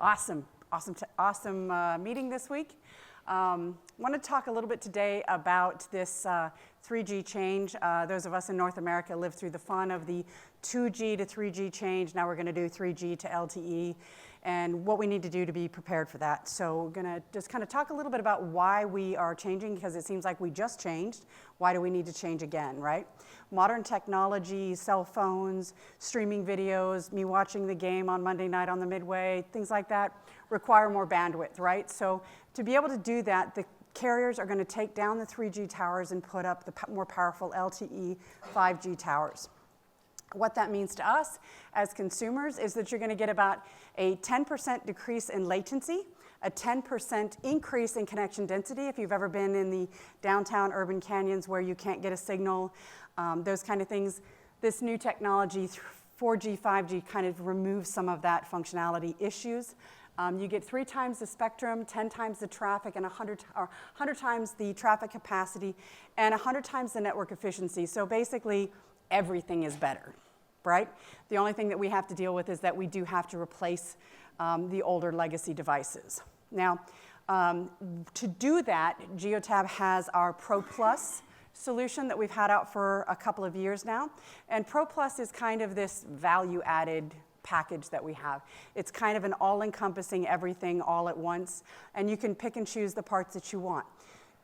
Awesome meeting this week. Want to talk a little bit today about this 3G change. Those of us in North America lived through the fun of the 2G to 3G change. Now we're going to do 3G to LTE and what we need to do to be prepared for that. So we're going to just kind of talk a little bit about why we are changing, because it seems like we just changed. Why do we need to change again, right? Modern technology, cell phones, streaming videos, me watching the game on Monday night on the Midway, things like that require more bandwidth, right? So to be able to do that, the carriers are going to take down the 3G towers and put up the more powerful LTE 5G towers. What that means to us as consumers is that you're going to get about a 10% decrease in latency, a 10% increase in connection density. If you've ever been in the downtown urban canyons where you can't get a signal, those kind of things, this new technology, 4G, 5G, kind of removes some of that functionality issues. You get 3 times the spectrum, 10 times the traffic, and 100 times the traffic capacity, and 100 times the network efficiency. So basically, everything is better, right? The only thing that we have to deal with is that we do have to replace the older legacy devices. Now, to do that, Geotab has our ProPlus solution that we've had out for a couple of years now. And ProPlus is kind of this value-added package that we have. It's kind of an all-encompassing everything all at once, and you can pick and choose the parts that you want.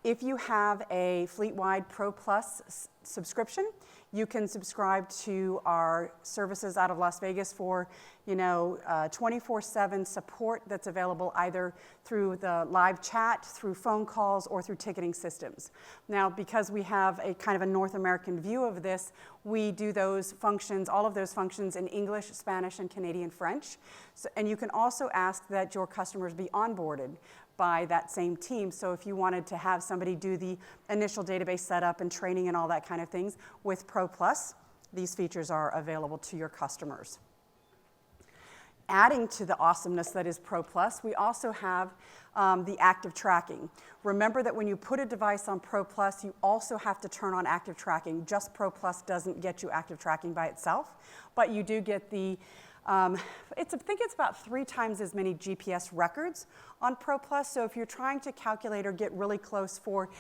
If you have a fleet-wide ProPlus subscription, you can subscribe to our services out of Las Vegas for, 24/7 support that's available either through the live chat, through phone calls, or through ticketing systems. Now, because we have a kind of a North American view of this, we do those functions, all of those functions in English, Spanish, and Canadian French. So, and you can also ask that your customers be onboarded by that same team. So if you wanted to have somebody do the initial database setup and training and all that kind of things with ProPlus, these features are available to your customers. Adding to the awesomeness that is ProPlus, we also have the active tracking. Remember that when you put a device on ProPlus, you also have to turn on active tracking. Just ProPlus doesn't get you active tracking by itself, but you do get the I think it's about 3 times as many GPS records on ProPlus. So if you're trying to calculate or get really close for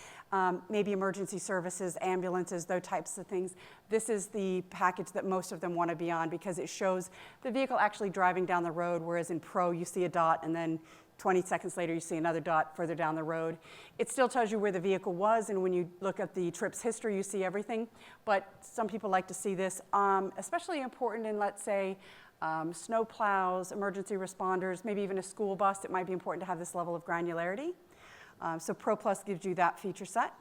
maybe emergency services, ambulances, those types of things, this is the package that most of them want to be on because it shows the vehicle actually driving down the road, whereas in Pro you see a dot and then 20 seconds later you see another dot further down the road. It still tells you where the vehicle was, and when you look at the trip's history, you see everything. But some people like to see this, especially important in, let's say, snow plows, emergency responders, maybe even a school bus. It might be important to have this level of granularity. So ProPlus gives you that feature set.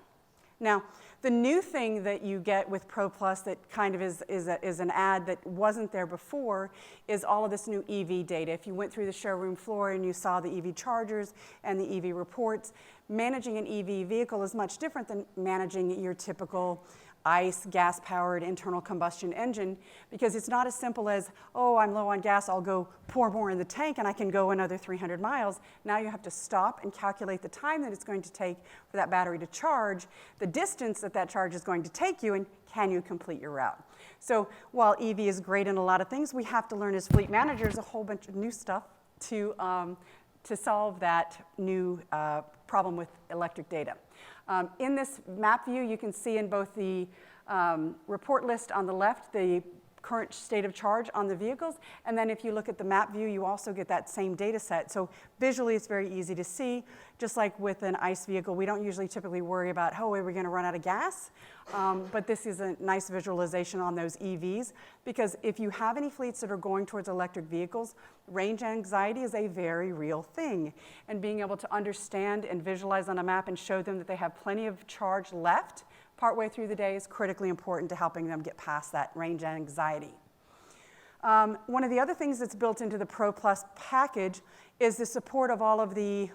Now, the new thing that you get with ProPlus that kind of is an ad that wasn't there before is all of this new EV data. If you went through the showroom floor and you saw the EV chargers and the EV reports, managing an EV vehicle is much different than managing your typical ICE, gas-powered internal combustion engine, because it's not as simple as, oh, I'm low on gas, I'll go pour more in the tank and I can go another 300 miles. Now you have to stop and calculate the time that it's going to take for that battery to charge, the distance that that charge is going to take you, and can you complete your route? So while EV is great in a lot of things, we have to learn as fleet managers a whole bunch of new stuff to solve that new problem with electric data. In this map view, you can see in both the report list on the left, the current state of charge on the vehicles, and then if you look at the map view, you also get that same data set. So visually, it's very easy to see. Just like with an ICE vehicle, we don't usually typically worry about, oh, are we going to run out of gas? But this is a nice visualization on those EVs, because if you have any fleets that are going towards electric vehicles, range anxiety is a very real thing. And being able to understand and visualize on a map and show them that they have plenty of charge left partway through the day is critically important to helping them get past that range anxiety. One of the other things that's built into the ProPlus package is the support of all of the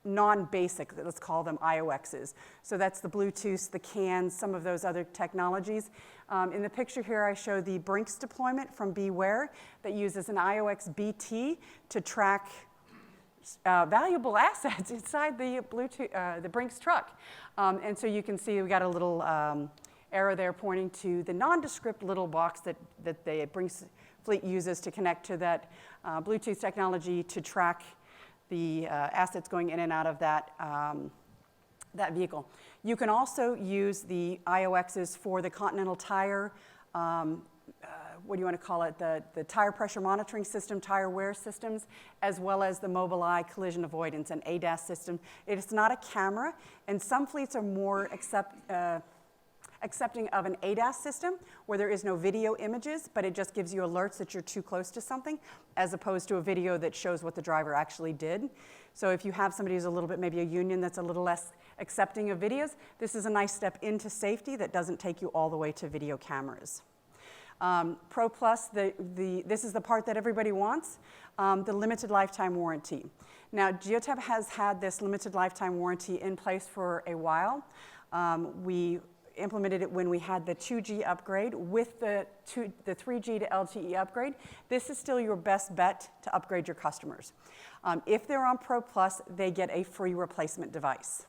non-basic, let's call them IOXs. So that's the Bluetooth, the CANs, some of those other technologies. In the picture here, I show the Brinks deployment from Beware that uses an IOX BT to track valuable assets inside the Brinks truck. And so you can see we got a little arrow there pointing to the nondescript little box that the Brinks fleet uses to connect to that Bluetooth technology to track the assets going in and out of that, that vehicle. You can also use the IOXs for the Continental Tire, what do you want to call it, the tire pressure monitoring system, tire wear systems, as well as the Mobileye collision avoidance and ADAS system. It's not a camera, and some fleets are more accepting of an ADAS system where there is no video images, but it just gives you alerts that you're too close to something, as opposed to a video that shows what the driver actually did. So if you have somebody who's a little bit, maybe a union that's a little less accepting of videos, this is a nice step into safety that doesn't take you all the way to video cameras. ProPlus, this is the part that everybody wants, the limited lifetime warranty. Now, Geotab has had this limited lifetime warranty in place for a while. We implemented it when we had the 2G upgrade with the 3G to LTE upgrade. This is still your best bet to upgrade your customers. If they're on ProPlus, they get a free replacement device.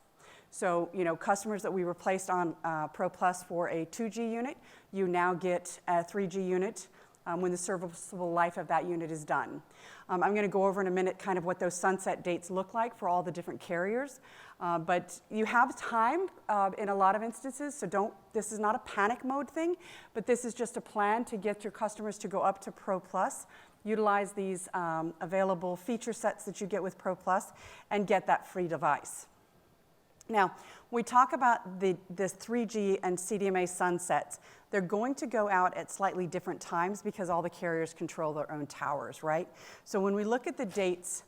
So, customers that we replaced on ProPlus for a 2G unit, you now get a 3G unit when the serviceable life of that unit is done. I'm going to go over in a minute kind of what those sunset dates look like for all the different carriers. But you have time in a lot of instances, so this is not a panic mode thing, but this is just a plan to get your customers to go up to ProPlus, utilize these available feature sets that you get with ProPlus, and get that free device. Now, we talk about this 3G and CDMA sunsets. They're going to go out at slightly different times because all the carriers control their own towers, right? So when we look at the dates,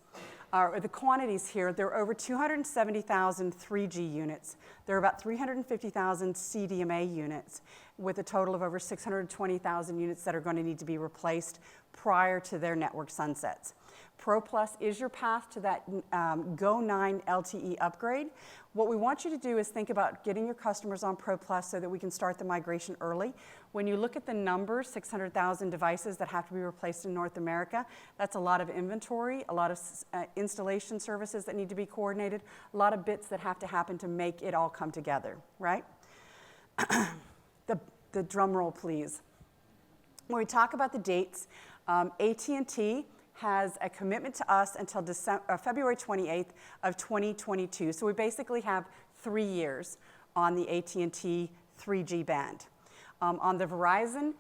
or the quantities here, there are over 270,000 3G units. There are about 350,000 CDMA units, with a total of over 620,000 units that are going to need to be replaced prior to their network sunsets. ProPlus is your path to that Go 9 LTE upgrade. What we want you to do is think about getting your customers on ProPlus so that we can start the migration early. When you look at the numbers, 600,000 devices that have to be replaced in North America, that's a lot of inventory, a lot of installation services that need to be coordinated, a lot of bits that have to happen to make it all come together, right? The drum roll, please. When we talk about the dates, AT&T has a commitment to us until February 28th of 2022. So we basically have 3 years on the AT&T 3G band. On the Verizon,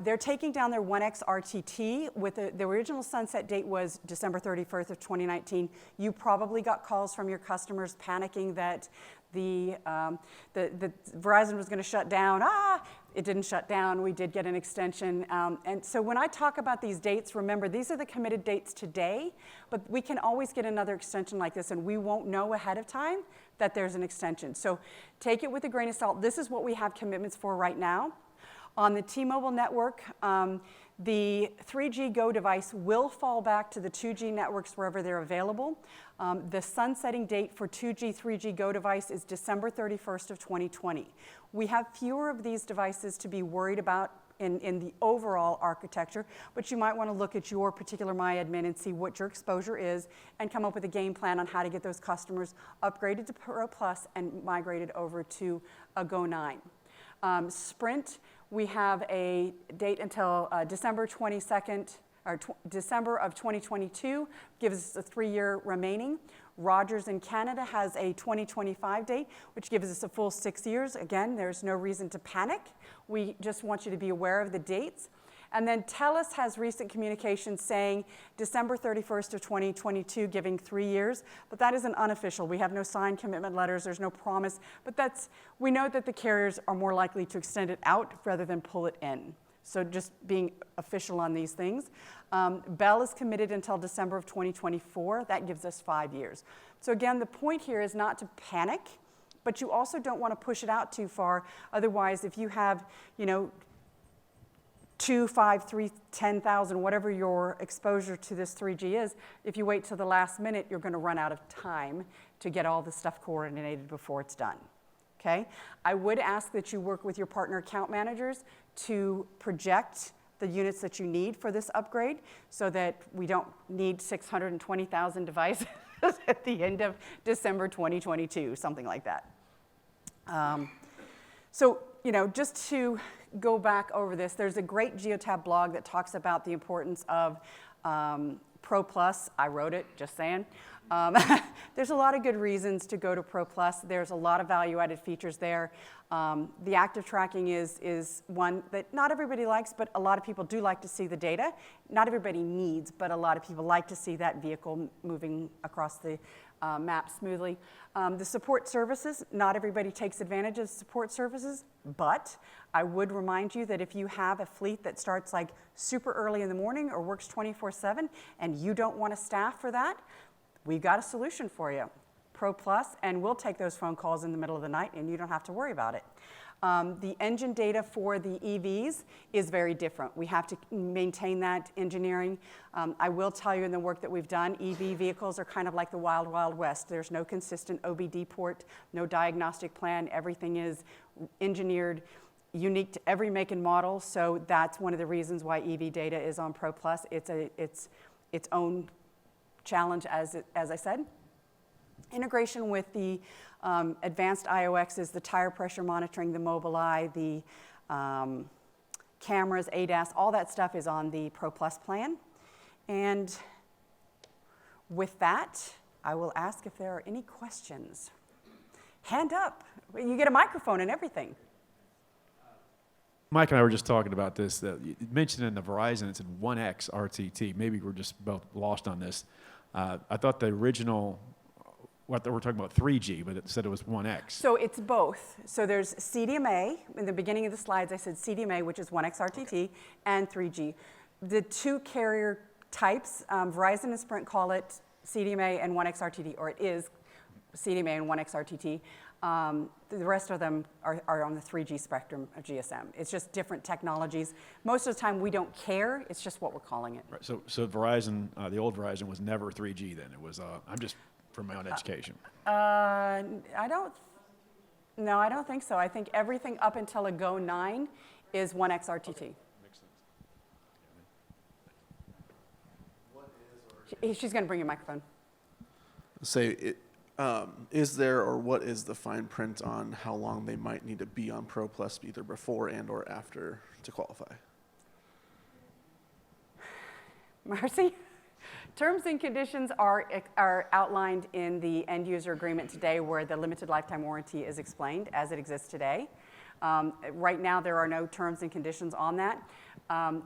they're taking down their 1X RTT. With the original sunset date was December 31st of 2019. You probably got calls from your customers panicking that the Verizon was going to shut down. It didn't shut down. We did get an extension. And so when I talk about these dates, remember, these are the committed dates today, but we can always get another extension like this, and we won't know ahead of time that there's an extension. So take it with a grain of salt. This is what we have commitments for right now. On the T-Mobile network, the 3G Go device will fall back to the 2G networks wherever they're available. The sunsetting date for 2G, 3G Go device is December 31st of 2020. We have fewer of these devices to be worried about in the overall architecture, but you might want to look at your particular MyAdmin and see what your exposure is and come up with a game plan on how to get those customers upgraded to ProPlus and migrated over to a Go 9. Sprint, we have a date until December 22nd, or December of 2022, gives us a 3-year remaining. Rogers in Canada has a 2025 date, which gives us a full 6 years. Again, there's no reason to panic. We just want you to be aware of the dates. And then TELUS has recent communication saying December 31st of 2022, giving 3 years, but that isn't unofficial. We have no signed commitment letters, there's no promise, but we know that the carriers are more likely to extend it out rather than pull it in. So just being official on these things. Bell is committed until December of 2024. That gives us 5 years. So again, the point here is not to panic, but you also don't want to push it out too far. Otherwise, if you have, 2, 5, 3, 10,000, whatever your exposure to this 3G is, if you wait till the last minute, you're going to run out of time to get all the stuff coordinated before it's done. Okay? I would ask that you work with your partner account managers to project the units that you need for this upgrade so that we don't need 620,000 devices at the end of December 2022, something like that. So just to go back over this, there's a great Geotab blog that talks about the importance of ProPlus. I wrote it, just saying. There's a lot of good reasons to go to ProPlus. There's a lot of value-added features there. The active tracking is one that not everybody likes, but a lot of people do like to see the data. Not everybody needs, but a lot of people like to see that vehicle moving across the map smoothly. The support services, not everybody takes advantage of support services, but I would remind you that if you have a fleet that starts like super early in the morning or works 24/7 and you don't want to staff for that, we've got a solution for you, ProPlus, and we'll take those phone calls in the middle of the night and you don't have to worry about it. The engine data for the EVs is very different. We have to maintain that engineering. I will tell you in the work that we've done, EV vehicles are kind of like the wild, wild west. There's no consistent OBD port, no diagnostic plan. Everything is engineered unique to every make and model, so that's one of the reasons why EV data is on ProPlus. It's its own challenge, as I said. Integration with the advanced IOXs, the tire pressure monitoring, the Mobileye, the cameras, ADAS, all that stuff is on the ProPlus plan. And with that, I will ask if there are any questions. Hand up. You get a microphone and everything. Mike and I were just talking about this. You mentioned in the Verizon, it's in 1X RTT. Maybe we're just both lost on this. I thought the original, we're talking about 3G, but it said it was 1X. So it's both. So there's CDMA. In the beginning of the slides, I said CDMA, which is 1X RTT, okay, and 3G. The two carrier types, Verizon and Sprint call it CDMA and 1X RTT, or it is CDMA and 1X RTT. The rest of them are on the 3G spectrum of GSM. It's just different technologies. Most of the time, we don't care. It's just what we're calling it. Right. So Verizon, the old Verizon, was never 3G then. It was, I'm just from my own education. I don't think so. I think everything up until a Go 9 is 1X RTT. Okay. Makes sense. She's going to bring you a microphone. Is there, or what is the fine print on how long they might need to be on ProPlus, either before and or after, to qualify? Marcy? Terms and conditions are outlined in the end user agreement today, where the limited lifetime warranty is explained as it exists today. Right now, there are no terms and conditions on that.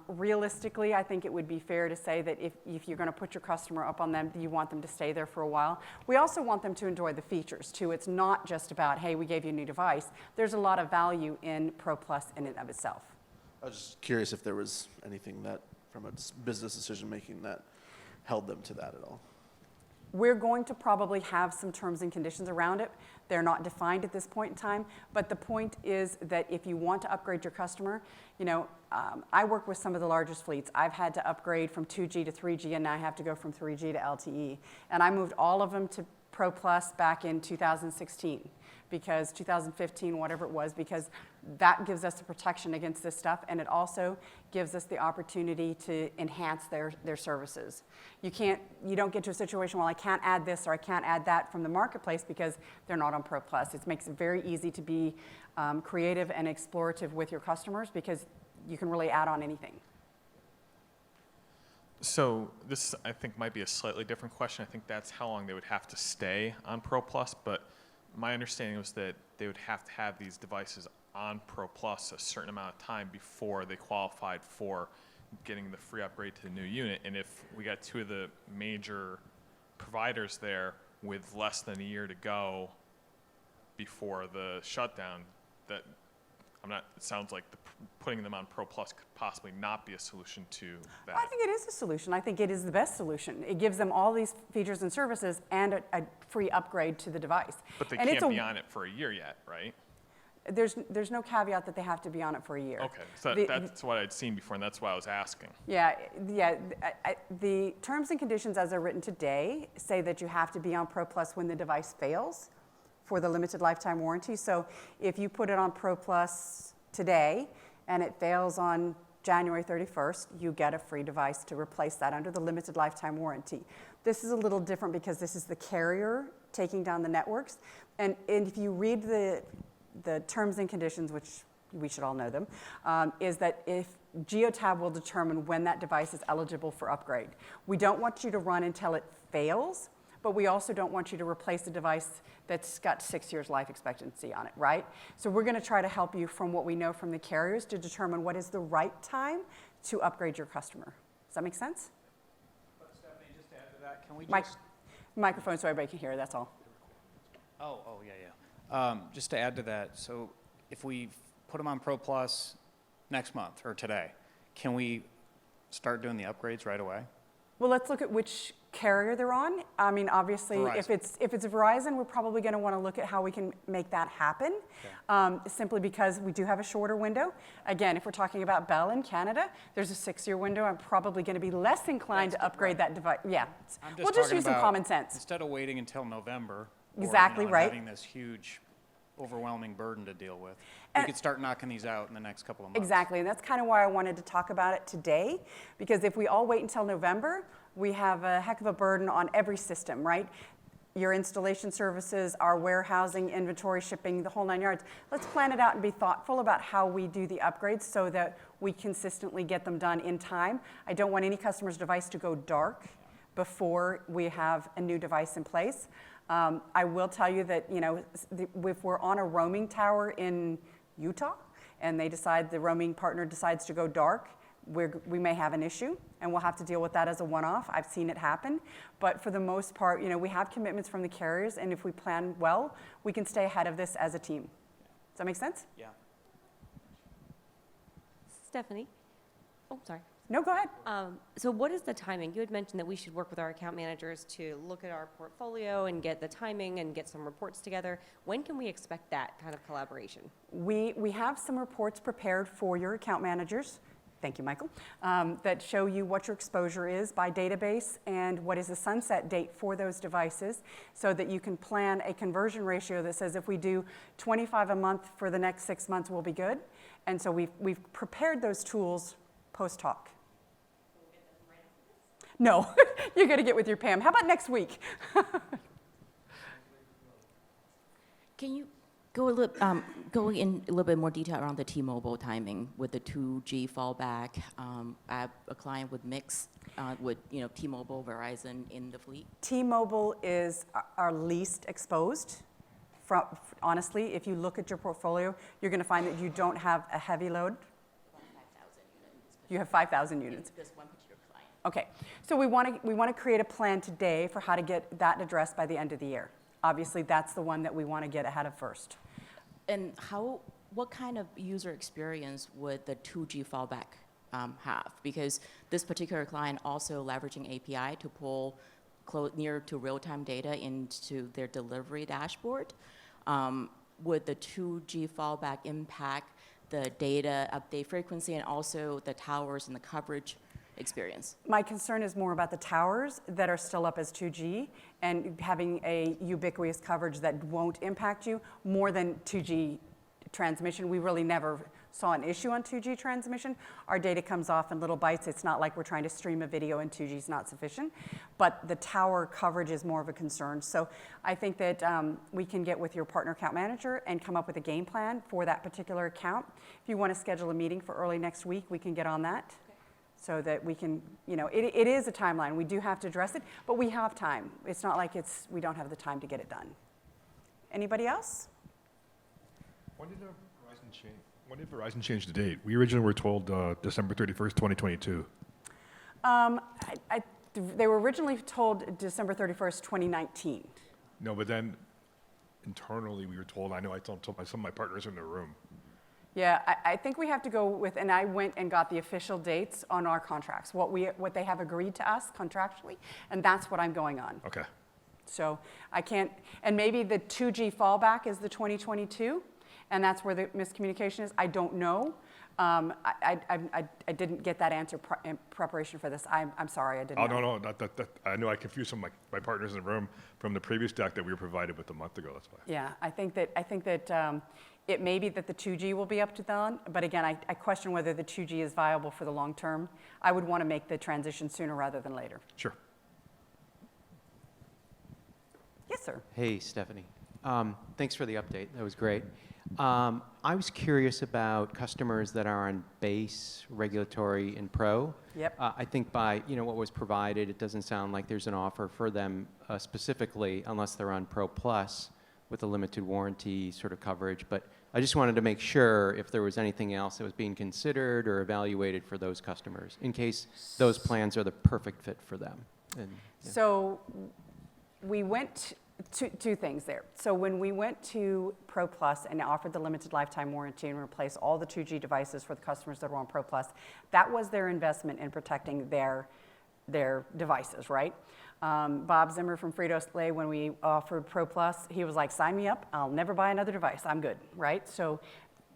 Realistically, I think it would be fair to say that if you're going to put your customer up on them, you want them to stay there for a while. We also want them to enjoy the features, too. It's not just about, hey, we gave you a new device. There's a lot of value in ProPlus in and of itself. I was just curious if there was anything that, from a business decision-making, that held them to that at all. We're going to probably have some terms and conditions around it. They're not defined at this point in time, but the point is that if you want to upgrade your customer, I work with some of the largest fleets. I've had to upgrade from 2G to 3G, and now I have to go from 3G to LTE. And I moved all of them to ProPlus back in 2016, because 2015, whatever it was, because that gives us the protection against this stuff, and it also gives us the opportunity to enhance their services. You don't get to a situation, well, I can't add this or I can't add that from the marketplace because they're not on ProPlus. It makes it very easy to be creative and explorative with your customers, because you can really add on anything. So this, I think, might be a slightly different question. I think that's how long they would have to stay on ProPlus, but my understanding was that they would have to have these devices on ProPlus a certain amount of time before they qualified for getting the free upgrade to the new unit. And if we got two of the major providers there with less than a year to go before the shutdown, that it sounds like putting them on ProPlus could possibly not be a solution to that. I think it is a solution. I think it is the best solution. It gives them all these features and services and a free upgrade to the device. But they can't be on it for a year yet, right? There's no caveat that they have to be on it for a year. Okay, so that's what I'd seen before, and that's why I was asking. Yeah. The terms and conditions as they're written today say that you have to be on ProPlus when the device fails for the limited lifetime warranty. So if you put it on ProPlus today and it fails on January 31st, you get a free device to replace that under the limited lifetime warranty. This is a little different because this is the carrier taking down the networks. And if you read the terms and conditions, which we should all know them, is that if Geotab will determine when that device is eligible for upgrade. We don't want you to run until it fails, but we also don't want you to replace a device that's got 6 years life expectancy on it, right? So we're going to try to help you from what we know from the carriers to determine what is the right time to upgrade your customer. Does that make sense? But Stephanie, just to add to that, can we Mic- just, Microphone so everybody can hear, that's all. yeah. Just to add to that, so if we put them on ProPlus next month or today, can we start doing the upgrades right away? Well, let's look at which carrier they're on. I mean, obviously, if it's a Verizon, we're probably going to want to look at how we can make that happen, simply because we do have a shorter window. Again, if we're talking about Bell in Canada, there's a 6-year window. I'm probably going to be less inclined to upgrade that device. Yeah, we'll just use some common sense. Instead of waiting until November. Exactly or, right. Having this huge, overwhelming burden to deal with. And- We could start knocking these out in the next couple of months. Exactly, and that's kind of why I wanted to talk about it today, because if we all wait until November, we have a heck of a burden on every system, right? Your installation services, our warehousing, inventory, shipping, the whole 9 yards. Let's plan it out and be thoughtful about how we do the upgrades so that we consistently get them done in time. I don't want any customer's device to go dark before we have a new device in place. I will tell you that, if we're on a roaming tower in Utah and the roaming partner decides to go dark, we may have an issue and we'll have to deal with that as a one-off. I've seen it happen. But for the most part, we have commitments from the carriers, and if we plan well, we can stay ahead of this as a team. Does that make sense? Yeah. Stephanie? Oh, sorry. No, go ahead. So what is the timing? You had mentioned that we should work with our account managers to look at our portfolio and get the timing and get some reports together. When can we expect that kind of collaboration? We have some reports prepared for your account managers. Thank you, Michael, that show you what your exposure is by database and what is the sunset date for those devices, so that you can plan a conversion ratio that says if we do 25 a month for the next 6 months, we'll be good. And so we've prepared those tools post-talk. No, you're going to get with your Pam. How about next week? Can you go in a little bit more detail around the T-Mobile timing with the 2G fallback? I have a client with mix with T-Mobile, Verizon in the fleet. T-Mobile is our least exposed. Honestly, if you look at your portfolio, you're going to find that you don't have a heavy load. About 5,000 units. You have 5,000 units. This one particular client. Okay, so we want to create a plan today for how to get that addressed by the end of the year. Obviously, that's the one that we want to get ahead of first. And what kind of user experience would the 2G fallback have? Because this particular client also leveraging API to pull near to real-time data into their delivery dashboard. Would the 2G fallback impact the data update frequency and also the towers and the coverage experience? My concern is more about the towers that are still up as 2G and having a ubiquitous coverage that won't impact you more than 2G transmission. We really never saw an issue on 2G transmission. Our data comes off in little bites. It's not like we're trying to stream a video and 2G is not sufficient. But the tower coverage is more of a concern. So I think that we can get with your partner account manager and come up with a game plan for that particular account. If you want to schedule a meeting for early next week, we can get on that. So that we can, it is a timeline. We do have to address it, but we have time. It's not like we don't have the time to get it done. Anybody else? When did Verizon change the date? We originally were told December 31st, 2022. They were originally told December 31st, 2019. No, but then internally we were told, I told some of my partners in the room. Yeah, I think we have to go with, and I went and got the official dates on our contracts, what they have agreed to us contractually, and that's what I'm going on. Okay. So I can't, and maybe the 2G fallback is the 2022, and that's where the miscommunication is. I don't know. I didn't get that answer in preparation for this. I'm sorry, I didn't know. No. I know I confused some of my partners in the room from the previous deck that we were provided with a month ago. That's why. Yeah, I think that it may be that the 2G will be up to then, but again, I question whether the 2G is viable for the long term. I would want to make the transition sooner rather than later. Sure. Yes, sir. Hey, Stephanie. Thanks for the update. That was great. I was curious about customers that are on base, regulatory, and pro. Yep. I think by what was provided, it doesn't sound like there's an offer for them specifically, unless they're on Pro Plus with a limited warranty sort of coverage. But I just wanted to make sure if there was anything else that was being considered or evaluated for those customers, in case those plans are the perfect fit for them. And, yeah. So we went two things there. So when we went to Pro Plus and offered the limited lifetime warranty and replaced all the 2G devices for the customers that were on Pro Plus, that was their investment in protecting their devices, right? Bob Zimmer from Frito-Lay, when we offered Pro Plus, he was like, sign me up, I'll never buy another device, I'm good, right? So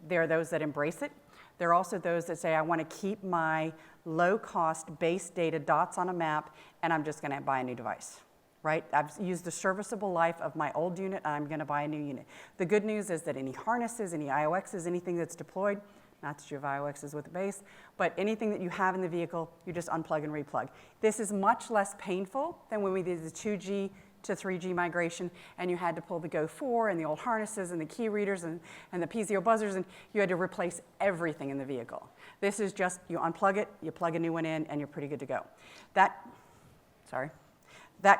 there are those that embrace it. There are also those that say, I want to keep my low-cost base data dots on a map, and I'm just going to buy a new device, right? I've used the serviceable life of my old unit, and I'm going to buy a new unit. The good news is that any harnesses, any IOXs, anything that's deployed, not that you have IOXs with the base, but anything that you have in the vehicle, you just unplug and replug. This is much less painful than when we did the 2G to 3G migration, and you had to pull the Go 4 and the old harnesses and the key readers and the PZO buzzers, and you had to replace everything in the vehicle. This is just, you unplug it, you plug a new one in, and you're pretty good to go. That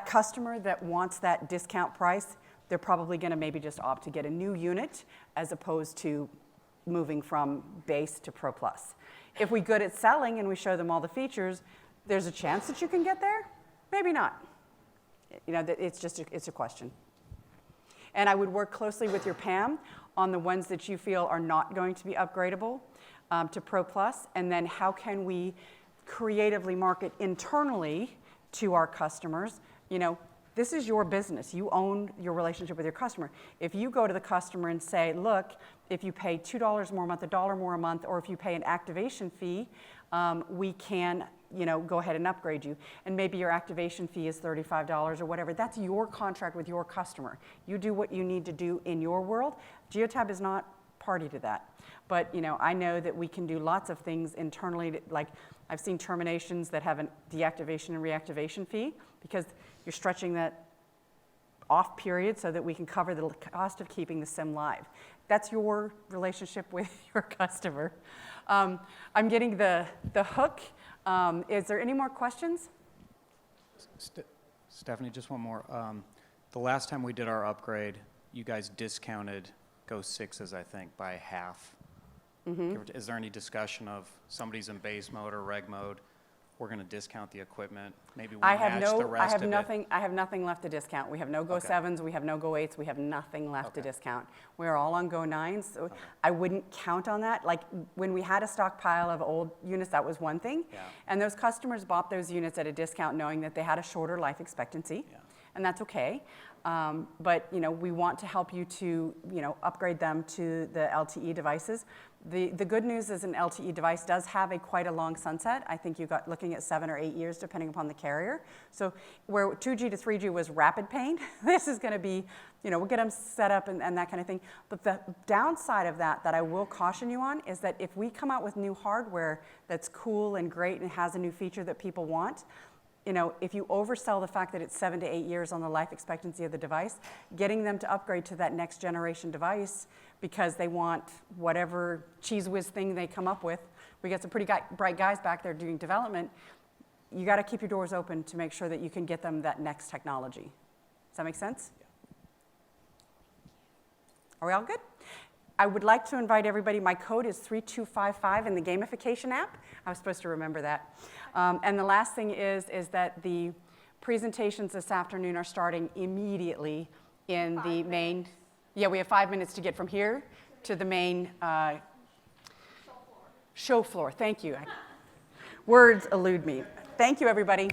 customer that wants that discount price, they're probably gonna maybe just opt to get a new unit as opposed to moving from base to Pro Plus. If we're good at selling and we show them all the features, there's a chance that you can get there, maybe not. It's a question. And I would work closely with your PAM on the ones that you feel are not going to be upgradable to Pro Plus, and then how can we creatively market internally to our customers. This is your business. You own your relationship with your customer. If you go to the customer and say, look, if you pay $2 more a month, $1 more a month, or if you pay an activation fee, we can go ahead and upgrade you. And maybe your activation fee is $35 or whatever. That's your contract with your customer. You do what you need to do in your world. Geotab is not party to that. But I know that we can do lots of things internally. Like I've seen terminations that have a deactivation and reactivation fee because you're stretching that off period so that we can cover the cost of keeping the SIM live. That's your relationship with your customer. I'm getting the hook. Is there any more questions? Stephanie, just one more. The last time we did our upgrade, you guys discounted Go 6s, I think, by half. Mm-hmm. Is there any discussion of somebody's in base mode or reg mode? We're going to discount the equipment. Maybe we match the rest of it. I have nothing left to discount. We have no Go 7s. We have no Go 8s. We have nothing left to discount. We're all on Go 9s. So I wouldn't count on that. Like when we had a stockpile of old units, that was one thing. Yeah. And those customers bought those units at a discount knowing that they had a shorter life expectancy. Yeah. And that's okay. But we want to help you to upgrade them to the LTE devices. The good news is an LTE device does have quite a long sunset. I think you got looking at 7 or 8 years depending upon the carrier. So where 2G to 3G was rapid pain, this is going to be, we'll get them set up and that kind of thing. But the downside of that I will caution you on is that if we come out with new hardware that's cool and great and has a new feature that people want, if you oversell the fact that it's 7 to 8 years on the life expectancy of the device, getting them to upgrade to that next generation device because they want whatever cheese whiz thing they come up with. We got some pretty bright guys back there doing development. You got to keep your doors open to make sure that you can get them that next technology. Does that make sense? Yeah. Are we all good? I would like to invite everybody. My code is 3255 in the gamification app. I was supposed to remember that. And the last thing is that the presentations this afternoon are starting immediately in the main. Yeah, we have 5 minutes to get from here to the main show floor. Thank you. Words elude me. Thank you, everybody.